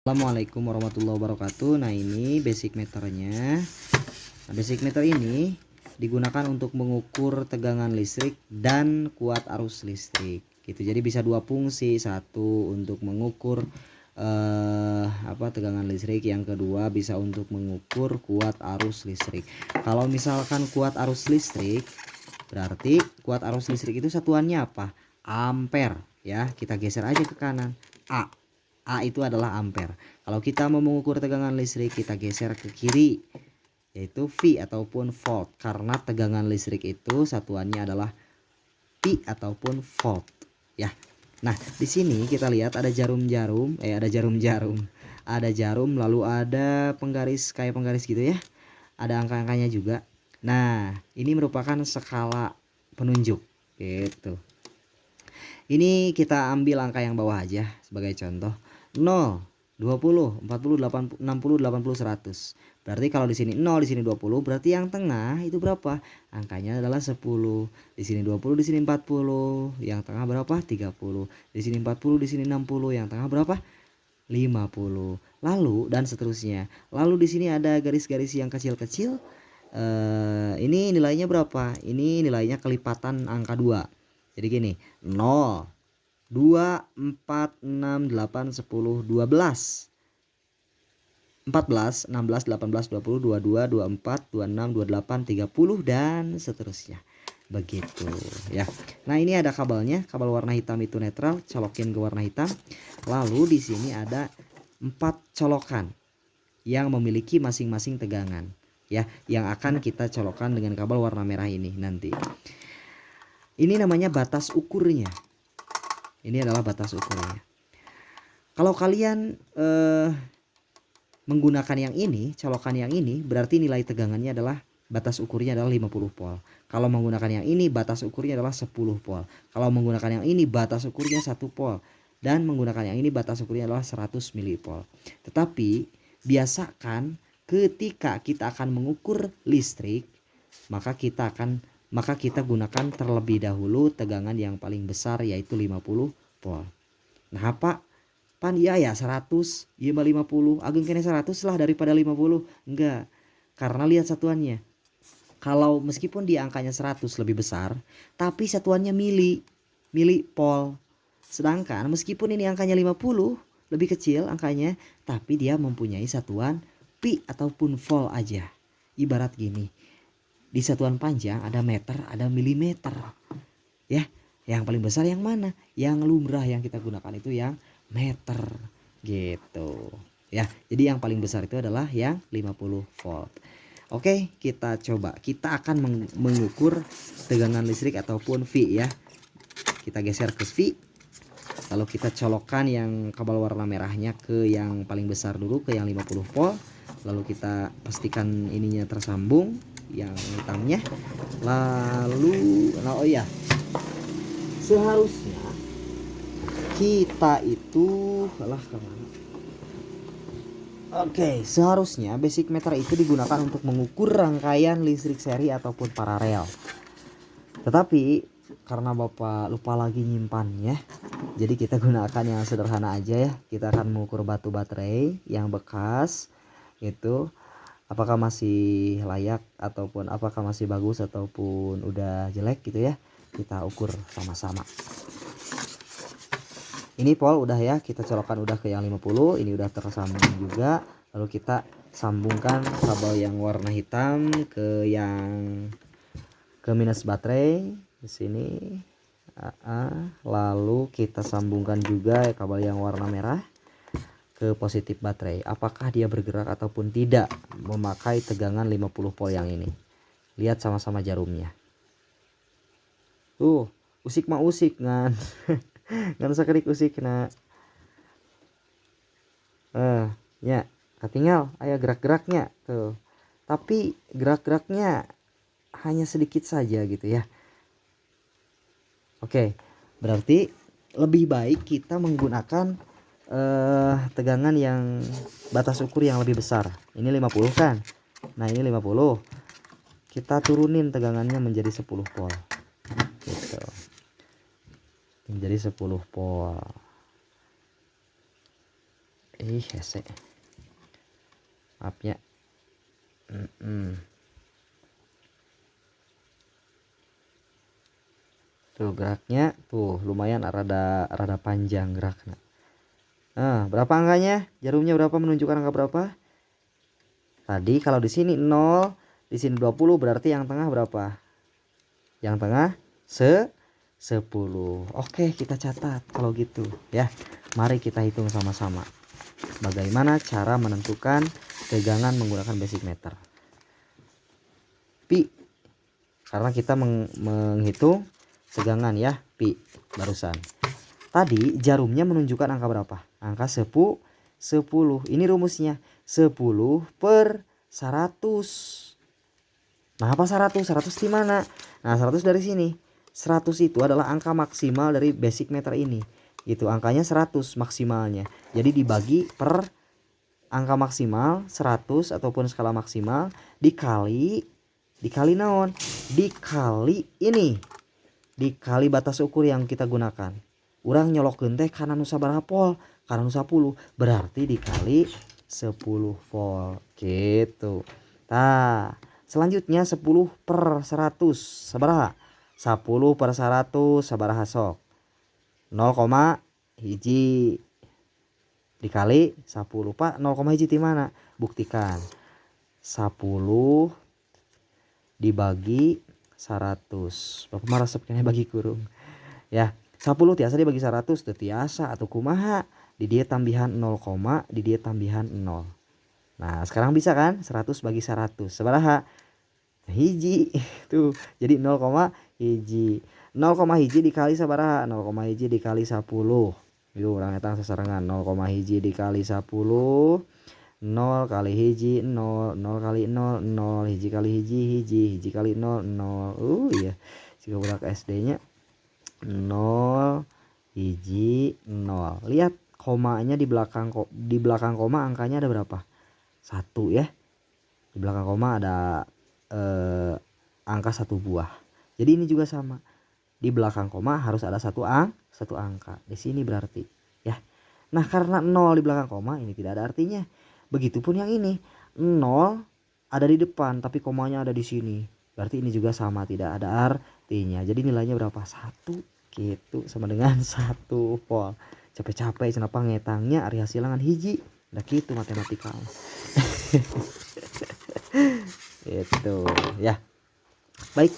Assalamualaikum warahmatullahi wabarakatuh. Nah, ini basic meternya. Nah, basic meter ini digunakan untuk mengukur tegangan listrik dan kuat arus listrik gitu. Jadi bisa dua fungsi, satu untuk mengukur tegangan listrik, yang kedua bisa untuk mengukur kuat arus listrik. Kalau misalkan kuat arus listrik, berarti kuat arus listrik itu satuannya apa? Ampere ya. Kita geser aja ke kanan. A itu adalah ampere. Kalau kita mau mengukur tegangan listrik, kita geser ke kiri, yaitu V ataupun volt. Karena tegangan listrik itu satuannya adalah Pi ataupun volt ya. Nah, di sini kita lihat ada jarum-jarum, ada jarum, lalu ada penggaris kayak penggaris gitu ya. Ada angka-angkanya juga. Nah, ini merupakan skala penunjuk gitu. Ini kita ambil angka yang bawah aja sebagai contoh. 0, 20, 40, 80, 60, 80, 100. Berarti kalau di sini 0, di sini 20, berarti yang tengah itu berapa? Angkanya adalah 10. Di sini 20, di sini 40. Yang tengah berapa? 30. Di sini 40, di sini 60. Yang tengah berapa? 50. Lalu dan seterusnya. Lalu di sini ada garis-garis yang kecil-kecil. Ini nilainya berapa? Ini nilainya kelipatan angka 2. Jadi gini, 0, 2, 4, 6, 8, 10, 12, 14, 16, 18, 20, 22, 24, 26, 28, 30 dan seterusnya. Begitu ya. Nah, ini ada kabelnya, kabel warna hitam itu netral, colokin ke warna hitam. Lalu di sini ada 4 colokan yang memiliki masing-masing tegangan ya, yang akan kita colokkan dengan kabel warna merah ini nanti. Ini namanya batas ukurnya. Ini adalah batas ukurnya. Kalau kalian menggunakan yang ini, colokan yang ini, berarti nilai tegangannya adalah batas ukurnya adalah 50 volt. Kalau menggunakan yang ini, batas ukurnya adalah 10 volt. Kalau menggunakan yang ini, batas ukurnya 1 volt. Dan menggunakan yang ini, batas ukurnya adalah 100 mV. Tetapi biasakan ketika kita akan mengukur listrik, maka kita gunakan terlebih dahulu tegangan yang paling besar, yaitu 50 volt. Nah, apa? Pan iya ya 100, iya 50, ageng kene 100 lah daripada 50. Enggak. Karena lihat satuannya. Kalau meskipun di angkanya 100 lebih besar, tapi satuannya mili volt. Sedangkan meskipun ini angkanya 50 lebih kecil angkanya, tapi dia mempunyai satuan pi ataupun volt aja. Ibarat gini. Di satuan panjang ada meter, ada milimeter. Ya, yang paling besar yang mana? Yang lumrah yang kita gunakan itu yang meter gitu. Ya, jadi yang paling besar itu adalah yang 50 volt. Oke, kita coba. Kita akan mengukur tegangan listrik ataupun V ya. Kita geser ke V. Lalu kita colokkan yang kabel warna merahnya ke yang paling besar dulu, ke yang 50 volt. Lalu kita pastikan ininya tersambung, yang hitamnya. Lalu oh iya, seharusnya kita itu kemana? Oke, seharusnya basic meter itu digunakan untuk mengukur rangkaian listrik seri ataupun paralel. Tetapi karena Bapak lupa lagi nyimpannya, jadi kita gunakan yang sederhana aja ya. Kita akan mengukur batu baterai yang bekas itu, apakah masih layak ataupun apakah masih bagus ataupun udah jelek gitu ya. Kita ukur sama-sama. Ini pol udah ya, kita colokkan udah ke yang 50, ini udah tersambung juga. Lalu kita sambungkan kabel yang warna hitam ke minus baterai di sini. Lalu kita sambungkan juga kabel yang warna merah ke positif baterai. Apakah dia bergerak ataupun tidak memakai tegangan 50 volt yang ini. Lihat sama-sama jarumnya. Usik mah usik kan. Ngan sakedik usik kena. Ya, ketinggal aya gerak-geraknya tuh. Tapi gerak-geraknya hanya sedikit saja gitu ya. Oke, berarti lebih baik kita menggunakan tegangan yang batas ukur yang lebih besar. Ini 50 kan. Nah, ini 50. Kita turunin tegangannya menjadi 10 volt. Gitu. Menjadi 10 volt. hese. Maaf ya. Tuh geraknya tuh lumayan rada panjang geraknya. Nah, berapa angkanya? Jarumnya berapa, menunjukkan angka berapa? Tadi kalau di sini 0, di sini 20, berarti yang tengah berapa? Yang tengah 10. Oke, kita catat kalau gitu ya. Mari kita hitung sama-sama. Bagaimana cara menentukan tegangan menggunakan basic meter. Pi, karena kita menghitung tegangan ya, pi barusan. Tadi jarumnya menunjukkan angka berapa? Angka 10. Ini rumusnya 10 per 100. Nah, apa 100? 100 di mana? Nah, 100 dari sini. 100 itu adalah angka maksimal dari basic meter ini. Gitu, angkanya 100 maksimalnya. Jadi dibagi per angka maksimal 100 ataupun skala maksimal dikali naon? Dikali ini. Dikali batas ukur yang kita gunakan. Urang nyolokeun teh kana nu sabaraha volt, kana nu 10, berarti dikali 10 volt gitu. Tah, selanjutnya 10 per 100 sabaraha? 10 per 100 sabaraha sok? 0,1 dikali 10. Pak, 0,1 di mana? Buktikan. 10 dibagi 100. Bapak mah resep kena bagi kurung. Ya, 10 tiasa dibagi 100 teu tiasa atau kumaha? Di dia tambihan 0, di dia tambihan 0. Nah, sekarang bisa kan? 100 bagi 100. Sabaraha? Hiji. Tuh, jadi 0,1. 0,1 dikali sabaraha? 0,1 dikali 10. Yuk, urang eta sasarengan 0,1 dikali 10. 0 kali hiji 0, 0 kali 0 0, hiji kali hiji kali 0 0. Iya, jika budak SD nya 0 hiji 0. Lihat komanya di belakang koma angkanya ada berapa? 1 ya. Di belakang koma ada angka 1 buah. Jadi ini juga sama. Di belakang koma harus ada satu angka. Di sini berarti ya. Nah, karena 0 di belakang koma ini tidak ada artinya. Begitupun yang ini 0 ada di depan tapi komanya ada di sini. Berarti ini juga sama, tidak ada artinya. Jadi nilainya berapa? 1 gitu, sama dengan 1 volt. Capek-capek kenapa ngetangnya ari hasilangan hiji. Udah gitu matematika. Itu ya. Baik.